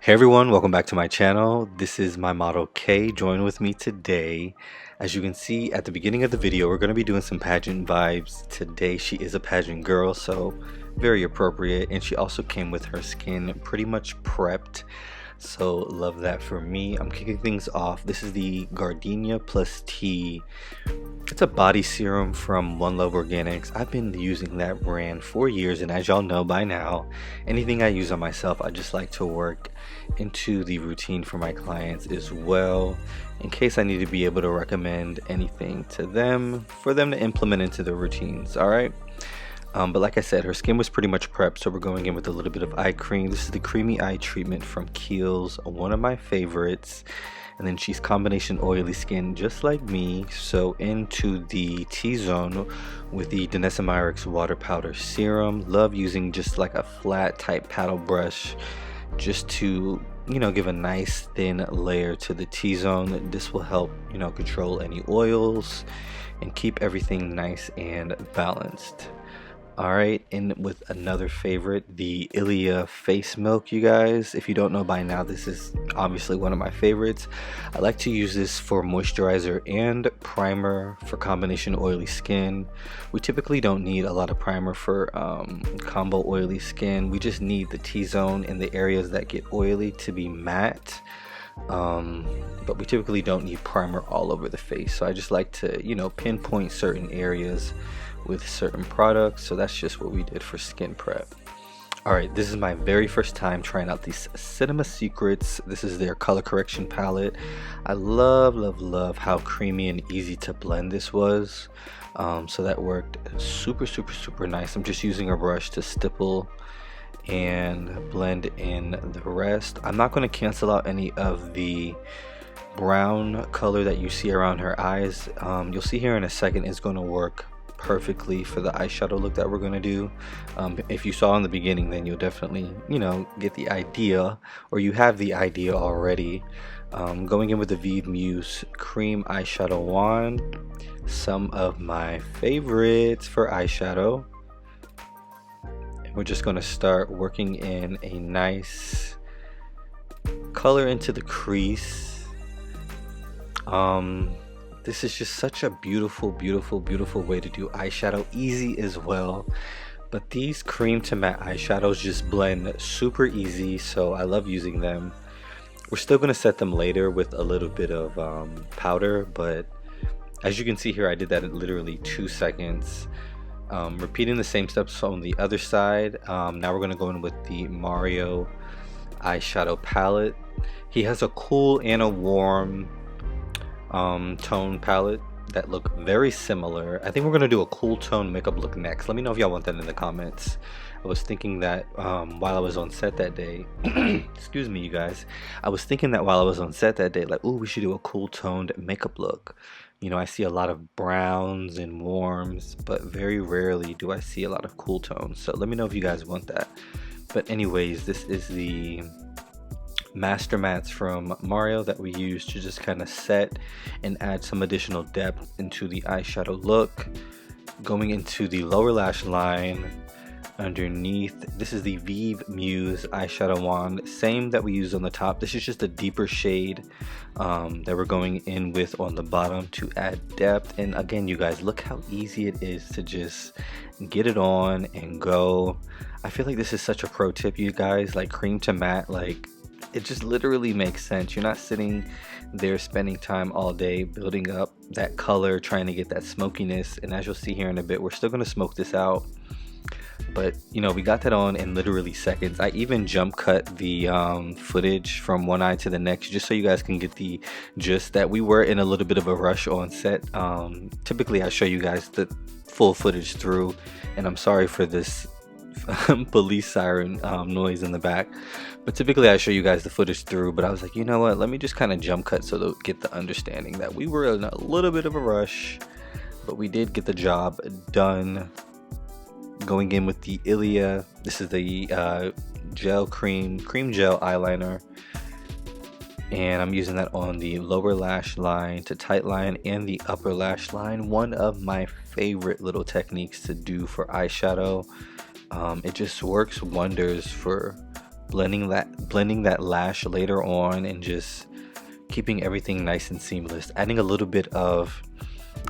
Hey everyone, welcome back to my channel. This is my model Kay. Join with me today. As you can see at the beginning of the video, we're going to be doing some pageant vibes. Today she is a pageant girl, so very appropriate. And she also came with her skin pretty much prepped. So love that for me. I'm kicking things off. This is the Gardenia Plus T. It's a body serum from One Love Organics. I've been using that brand for years, and as y'all know by now, anything I use on myself, I just like to work into the routine for my clients as well, in case I need to be able to recommend anything to them for them to implement into their routines. All right. But like I said, her skin was pretty much prepped, so we're going in with a little bit of eye cream. This is the creamy eye treatment from Kiehl's, one of my favorites. And then she's combination oily skin just like me, so into the T-zone with the Denesamyrix water powder serum. Love using just like a flat type paddle brush just to give a nice thin layer to the T-zone. This will help control any oils and keep everything nice and balanced. All right, and with another favorite, the Ilia face milk. You guys, if you don't know by now, this is obviously one of my favorites. I like to use this for moisturizer and primer for combination oily skin. We typically don't need a lot of primer for combo oily skin. We just need the T-zone in the areas that get oily to be matte. But we typically don't need primer all over the face, so I just like to pinpoint certain areas with certain products. So that's just what we did for skin prep. All right, this is my very first time trying out these Cinema Secrets. This is their color correction palette. I love how creamy and easy to blend this was. So that worked super nice. I'm just using a brush to stipple and blend in the rest. I'm not going to cancel out any of the brown color that you see around her eyes. You'll see here in a second, it's going to work perfectly for the eyeshadow look that we're going to do. If you saw in the beginning, then you'll definitely get the idea, or you have the idea already. Going in with the Vive Muse cream eyeshadow wand, some of my favorites for eyeshadow. And we're just going to start working in a nice color into the crease. This is just such a beautiful way to do eyeshadow, easy as well. But these cream to matte eyeshadows just blend super easy, so I love using them. We're still going to set them later with a little bit of powder, but as you can see here, I did that in literally 2 seconds. Repeating the same steps on the other side. Now we're going to go in with the Mario eyeshadow palette. He has a cool and a warm tone palette that look very similar. I think we're gonna do a cool tone makeup look next. Let me know if y'all want that in the comments. I was thinking that while I was on set that day, excuse me you guys, I was thinking that while I was on set that day, like, oh, we should do a cool toned makeup look. I see a lot of browns and warms, but very rarely do I see a lot of cool tones. So let me know if you guys want that. But anyways, this is the Master Mats from Mario that we use to just kind of set and add some additional depth into the eyeshadow look. Going into the lower lash line underneath, this is the Vive Muse eyeshadow wand, same that we use on the top. This is just a deeper shade that we're going in with on the bottom to add depth. And again, you guys, look how easy it is to just get it on and go. I feel like this is such a pro tip, you guys. Like, cream to matte, like, it just literally makes sense. You're not sitting there spending time all day building up that color, trying to get that smokiness. And as you'll see here in a bit, we're still going to smoke this out. But we got that on in literally seconds. I even jump cut the footage from one eye to the next, just so you guys can get the gist that we were in a little bit of a rush on set. Typically I show you guys the full footage through, and I'm sorry for this police siren noise in the back, but typically I show you guys the footage through. But I was like, you know what, let me just kind of jump cut so they'll get the understanding that we were in a little bit of a rush, but we did get the job done. Going in with the Ilia, this is the cream gel eyeliner, and I'm using that on the lower lash line to tight line and the upper lash line. One of my favorite little techniques to do for eyeshadow. It just works wonders for blending that lash later on, and just keeping everything nice and seamless. Adding a little bit of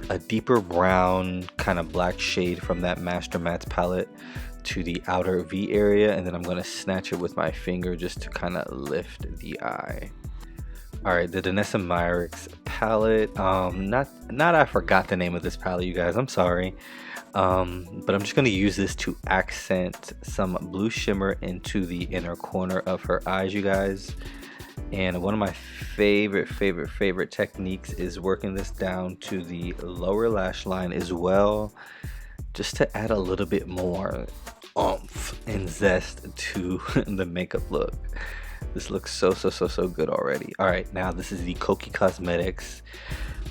a deeper brown kind of black shade from that Master Mattes palette to the outer V area, and then I'm gonna snatch it with my finger just to kind of lift the eye. All right, the Danessa Myricks palette. Not I forgot the name of this palette, you guys. I'm sorry. But I'm just gonna use this to accent some blue shimmer into the inner corner of her eyes, you guys. And one of my favorite techniques is working this down to the lower lash line as well, just to add a little bit more oomph and zest to the makeup look. This looks so good already. All right, now this is the Kokie Cosmetics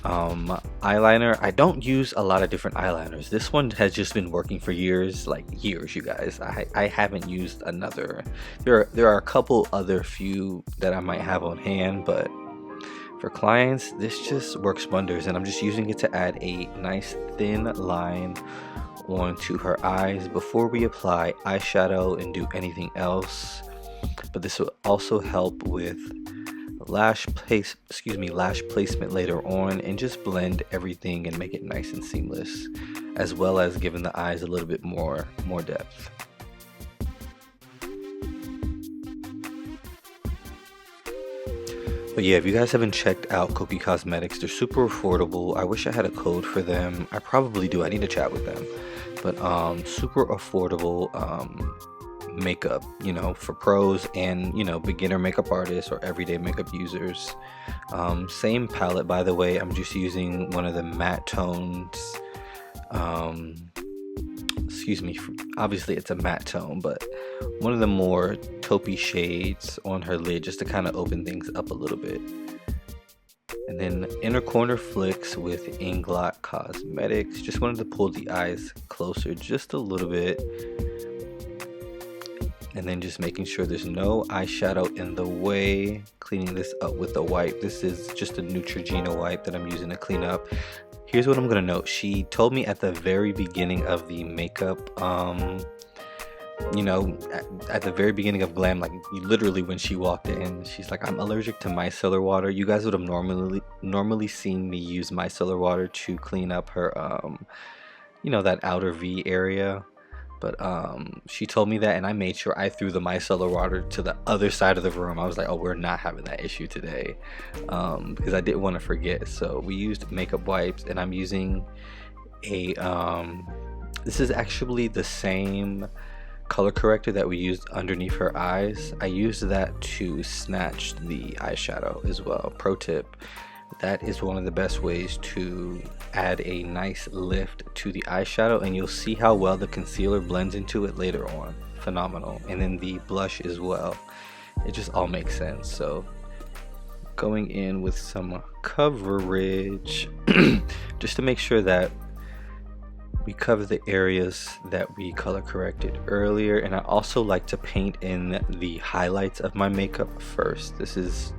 eyeliner. I don't use a lot of different eyeliners. This one has just been working for years, like years, you guys. I haven't used another. There are a couple other few that I might have on hand, but for clients, this just works wonders, and I'm just using it to add a nice thin line onto her eyes before we apply eyeshadow and do anything else. But this will also help with lash placement later on, and just blend everything and make it nice and seamless, as well as giving the eyes a little bit more depth. But yeah, if you guys haven't checked out Kokie Cosmetics, they're super affordable. I wish I had a code for them. I probably do. I need to chat with them. But super affordable makeup, you know, for pros and, you know, beginner makeup artists or everyday makeup users. Same palette, by the way. I'm just using one of the matte tones. Excuse me, obviously it's a matte tone, but one of the more taupey shades on her lid, just to kind of open things up a little bit. And then inner corner flicks with Inglot Cosmetics. Just wanted to pull the eyes closer just a little bit, and then just making sure there's no eyeshadow in the way. Cleaning this up with a wipe. This is just a Neutrogena wipe that I'm using to clean up. Here's what I'm gonna note. She told me at the very beginning of the makeup, you know, at the very beginning of Glam, like literally when she walked in, she's like, I'm allergic to micellar water. You guys would have normally seen me use micellar water to clean up her, you know, that outer V area. But she told me that, and I made sure I threw the micellar water to the other side of the room. I was like, oh, we're not having that issue today, because I didn't want to forget. So we used makeup wipes, and I'm using a this is actually the same color corrector that we used underneath her eyes. I used that to snatch the eyeshadow as well. Pro tip, that is one of the best ways to add a nice lift to the eyeshadow, and you'll see how well the concealer blends into it later on. Phenomenal. And then the blush as well, it just all makes sense. So going in with some coverage just to make sure that we cover the areas that we color corrected earlier. And I also like to paint in the highlights of my makeup first. This is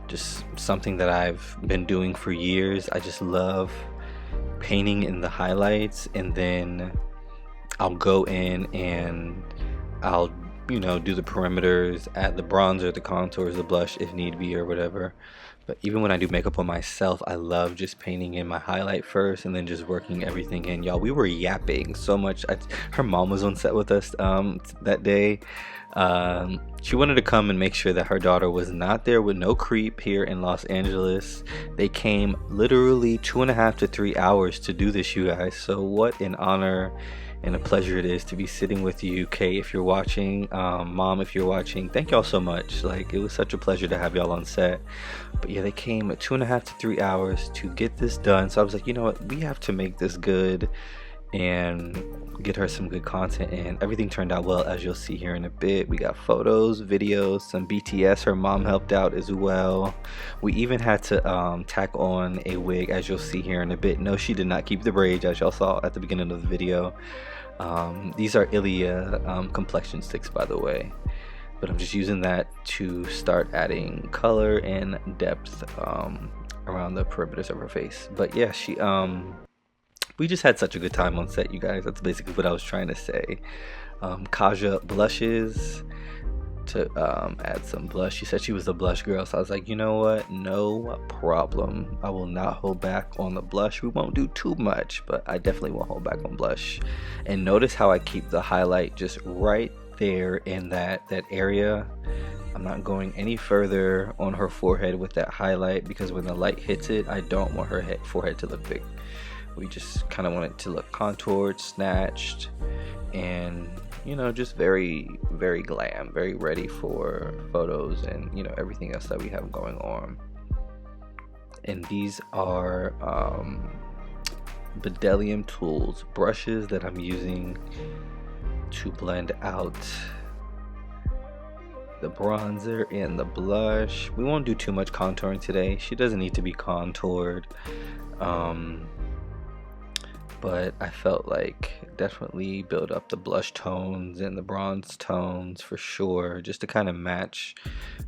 just something that I've been doing for years. I just love painting in the highlights, and then I'll go in and I'll, you know, do the perimeters, add the bronzer, the contours, the blush if need be or whatever. But even when I do makeup on myself, I love just painting in my highlight first and then just working everything in. Y'all, we were yapping so much. Her mom was on set with us that day. She wanted to come and make sure that her daughter was not there with no creep here in Los Angeles. They came literally 2.5 to 3 hours to do this, you guys. So what an honor and a pleasure it is to be sitting with you. Kay, if you're watching, Mom, if you're watching, thank y'all so much. Like, it was such a pleasure to have y'all on set. But yeah, they came 2.5 to 3 hours to get this done. So I was like, you know what, we have to make this good and get her some good content, and everything turned out well, as you'll see here in a bit. We got photos, videos, some BTS. Her mom helped out as well. We even had to tack on a wig, as you'll see here in a bit. No, she did not keep the braids, as y'all saw at the beginning of the video. These are Ilia complexion sticks, by the way, but I'm just using that to start adding color and depth around the perimeters of her face. But yeah, we just had such a good time on set, you guys. That's basically what I was trying to say. Kaja blushes. to add some blush. She said she was a blush girl, so I was like, you know what, no problem, I will not hold back on the blush. We won't do too much, but I definitely won't hold back on blush. And notice how I keep the highlight just right there in that area. I'm not going any further on her forehead with that highlight, because when the light hits it, I don't want her forehead to look big. We just kind of want it to look contoured, snatched, and you know, just very, very glam, very ready for photos and, you know, everything else that we have going on. And these are Bedellium Tools brushes that I'm using to blend out the bronzer and the blush. We won't do too much contouring today. She doesn't need to be contoured. But I felt like definitely build up the blush tones and the bronze tones for sure, just to kind of match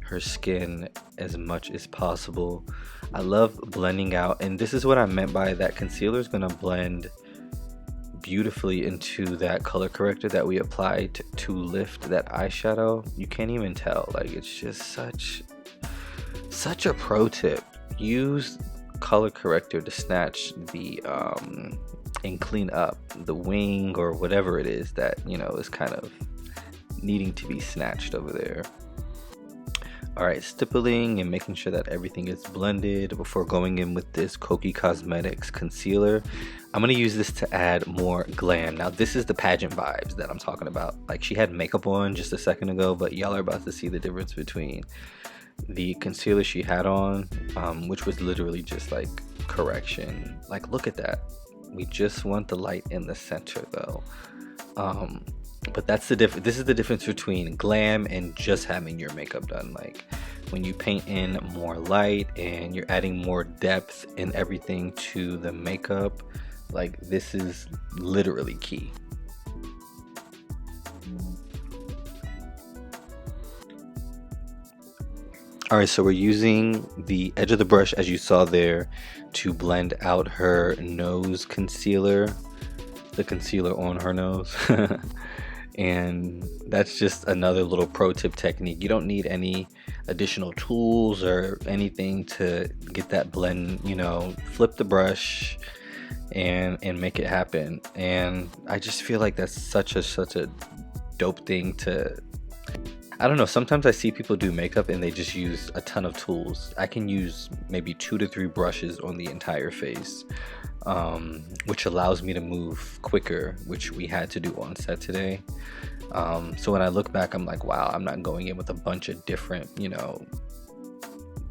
her skin as much as possible. I love blending out, and this is what I meant by that concealer is going to blend beautifully into that color corrector that we applied to lift that eyeshadow. You can't even tell, like, it's just such a pro tip. Use color corrector to snatch the and clean up the wing or whatever it is that, you know, is kind of needing to be snatched over there. All right, stippling and making sure that everything is blended before going in with this Kokie Cosmetics concealer. I'm gonna use this to add more glam. Now this is the pageant vibes that I'm talking about. Like, she had makeup on just a second ago, but y'all are about to see the difference between the concealer she had on, which was literally just like correction. Like, look at that. We just want the light in the center though. But that's the difference. This is the difference between glam and just having your makeup done. Like, when you paint in more light and you're adding more depth and everything to the makeup, like, this is literally key. Alright, so we're using the edge of the brush, as you saw there, to blend out her nose concealer, the concealer on her nose. And that's just another little pro tip technique. You don't need any additional tools or anything to get that blend. You know, flip the brush and make it happen. And I just feel like that's such a dope thing to, I don't know, sometimes I see people do makeup and they just use a ton of tools. I can use maybe 2 to 3 brushes on the entire face, which allows me to move quicker, which we had to do on set today. So when I look back, I'm like, wow, I'm not going in with a bunch of different, you know,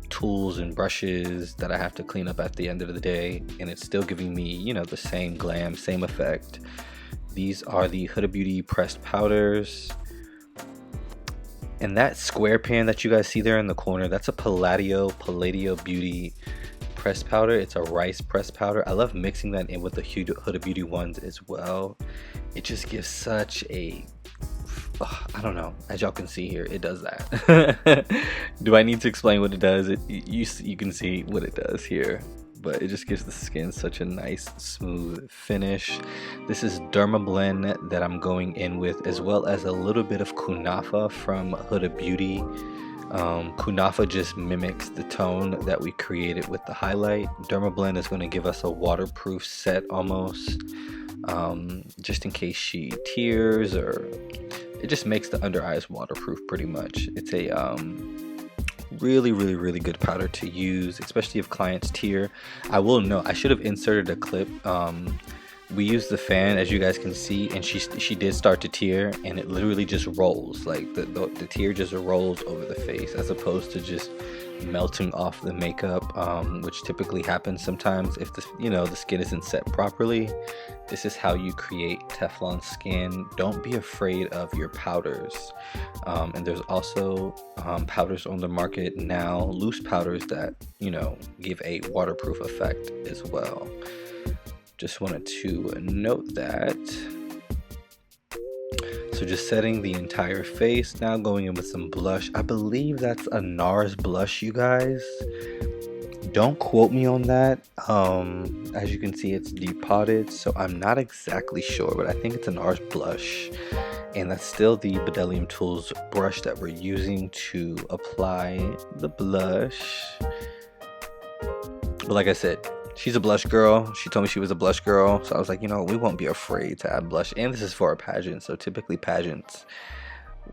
tools and brushes that I have to clean up at the end of the day, and it's still giving me, you know, the same glam, same effect. These are the Huda Beauty pressed powders. And that square pan that you guys see there in the corner, that's a Palladio Beauty pressed powder. It's a rice pressed powder. I love mixing that in with the Huda Beauty ones as well. It just gives such a, I don't know, as y'all can see here, it does that. Do I need to explain what it does? You can see what it does here, but it just gives the skin such a nice smooth finish. This is Dermablend that I'm going in with, as well as a little bit of Kunafa from Huda Beauty. Kunafa just mimics the tone that we created with the highlight. Dermablend is going to give us a waterproof set almost, just in case she tears, or it just makes the under eyes waterproof pretty much. It's a really good powder to use, especially if clients tear. I will note, I should have inserted a clip. We used the fan, as you guys can see, and she did start to tear, and it literally just rolls, like the tear just rolls over the face, as opposed to just melting off the makeup, which typically happens sometimes if the skin isn't set properly. This is how you create Teflon skin. Don't be afraid of your powders. And there's also powders on the market now, loose powders that, you know, give a waterproof effect as well. Just wanted to note that. So just setting the entire face, now going in with some blush. I believe that's a NARS blush, you guys. Don't quote me on that. As you can see, it's depotted, so I'm not exactly sure, but I think it's a NARS blush. And that's still the Bedellium Tools brush that we're using to apply the blush. But like I said, she's a blush girl. She told me she was a blush girl. So I was like, you know, we won't be afraid to add blush. And this is for a pageant. So typically pageants,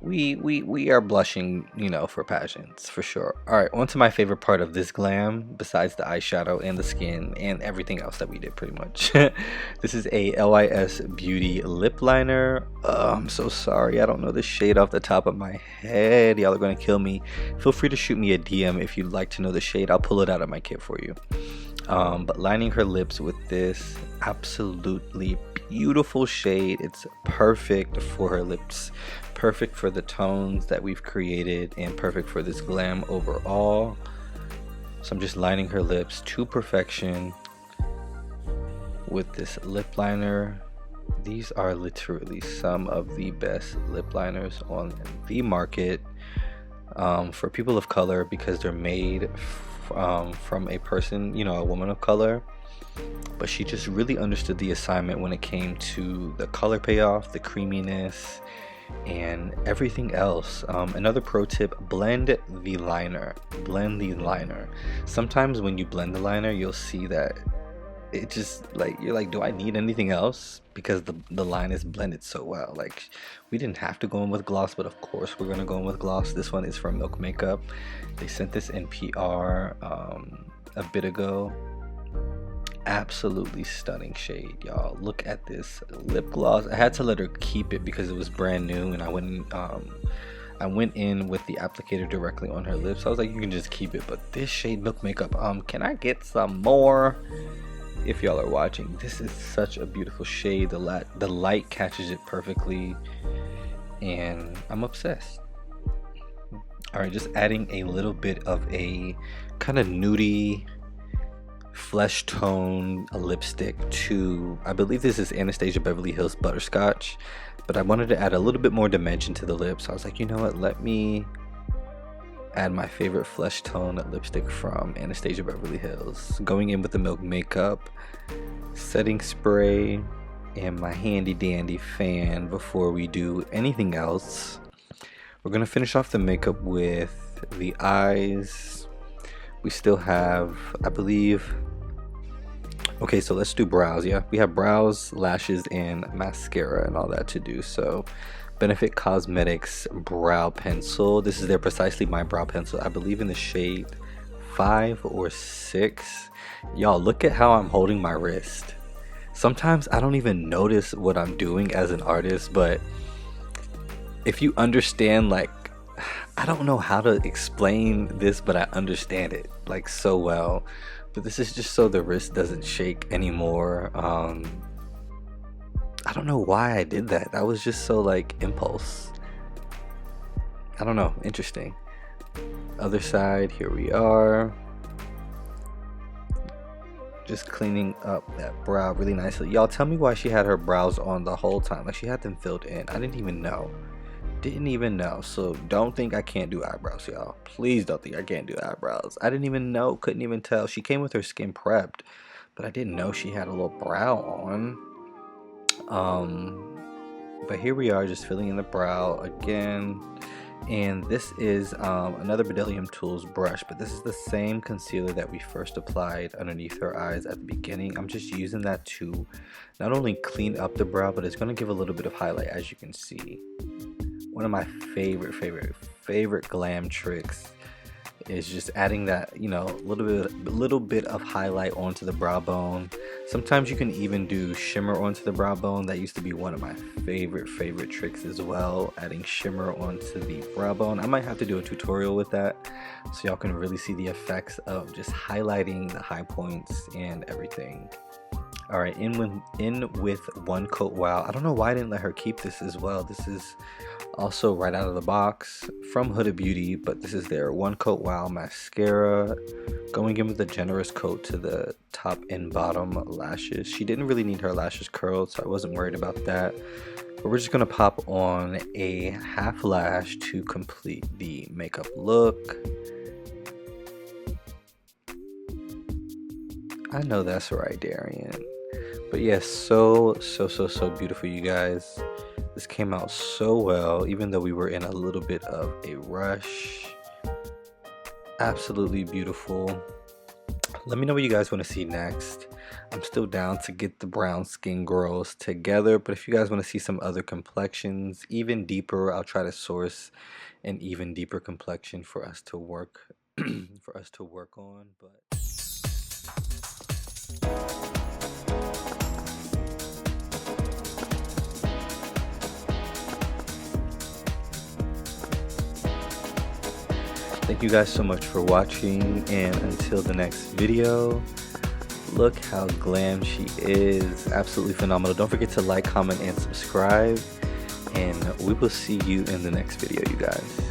we are blushing, you know, for pageants for sure. All right, on to my favorite part of this glam, besides the eyeshadow and the skin and everything else that we did pretty much. This is a LYS Beauty lip liner. I'm so sorry, I don't know the shade off the top of my head. Y'all are gonna kill me. Feel free to shoot me a DM if you'd like to know the shade. I'll pull it out of my kit for you. But lining her lips with this absolutely beautiful shade. It's perfect for her lips, perfect for the tones that we've created, and perfect for this glam overall. So I'm just lining her lips to perfection with this lip liner. These are literally some of the best lip liners on the market for people of color, because they're made from a person, you know, a woman of color. But she just really understood the assignment when it came to the color payoff, the creaminess, and everything else. Another pro tip: blend the liner. Blend the liner. Sometimes when you blend the liner, you'll see that it just, like, you're like, do I need anything else? Because the line is blended so well. Like, we didn't have to go in with gloss, but of course we're gonna go in with gloss. This one is from Milk Makeup. They sent this in PR a bit ago. Absolutely stunning shade, y'all. Look at this lip gloss. I had to let her keep it because it was brand new, and I went in with the applicator directly on her lips. I was like, you can just keep it. But this shade, Milk Makeup, can I get some more? If y'all are watching, this is such a beautiful shade. The light catches it perfectly, and I'm obsessed. All right, just adding a little bit of a kind of nudie flesh tone lipstick to, I believe this is Anastasia Beverly Hills Butterscotch, but I wanted to add a little bit more dimension to the lips. So I was like, you know what, let me add my favorite flesh tone lipstick from Anastasia Beverly Hills. Going in with the Milk Makeup setting spray and my handy dandy fan before we do anything else. We're gonna finish off the makeup with the eyes. We still have, I believe, okay, so let's do brows. Yeah, we have brows, lashes, and mascara and all that to do. So Benefit Cosmetics brow pencil. This is their Precisely My brow pencil, I believe in the shade 5 or 6. Y'all, look at how I'm holding my wrist. Sometimes I don't even notice what I'm doing as an artist, but if you understand, like, I don't know how to explain this, but I understand it like so well. But this is just so the wrist doesn't shake anymore. I don't know why I did that. That was just so, like, impulse. I don't know. Interesting. Other side, here we are. Just cleaning up that brow really nicely. Y'all, tell me why she had her brows on the whole time. Like, she had them filled in. I didn't even know. So don't think I can't do eyebrows, y'all. Please don't think I can't do eyebrows. I didn't even know. Couldn't even tell. She came with her skin prepped, but I didn't know she had a little brow on. But here we are, just filling in the brow again. And this is another Bedellium Tools brush, but this is the same concealer that we first applied underneath her eyes at the beginning. I'm just using that to not only clean up the brow, but it's going to give a little bit of highlight, as you can see. One of my favorite glam tricks is just adding that, you know, little bit of highlight onto the brow bone. Sometimes you can even do shimmer onto the brow bone. That used to be one of my favorite tricks as well, adding shimmer onto the brow bone. I might have to do a tutorial with that so y'all can really see the effects of just highlighting the high points and everything. All right, in with One Coat Wow. I don't know why I didn't let her keep this as well. This is also right out of the box from Huda Beauty, but this is their One Coat Wow mascara. Going in with a generous coat to the top and bottom lashes. She didn't really need her lashes curled, so I wasn't worried about that. But we're just gonna pop on a half lash to complete the makeup look. I know that's right, Darian. But yes, so beautiful, you guys. This came out so well, even though we were in a little bit of a rush. Absolutely beautiful. Let me know what you guys want to see next. I'm still down to get the brown skin girls together, but if you guys want to see some other complexions, even deeper, I'll try to source an even deeper complexion for us to work for us to work on. But thank you guys so much for watching, and until the next video, look how glam she is. Absolutely phenomenal. Don't forget to like, comment, and subscribe, and we will see you in the next video, you guys.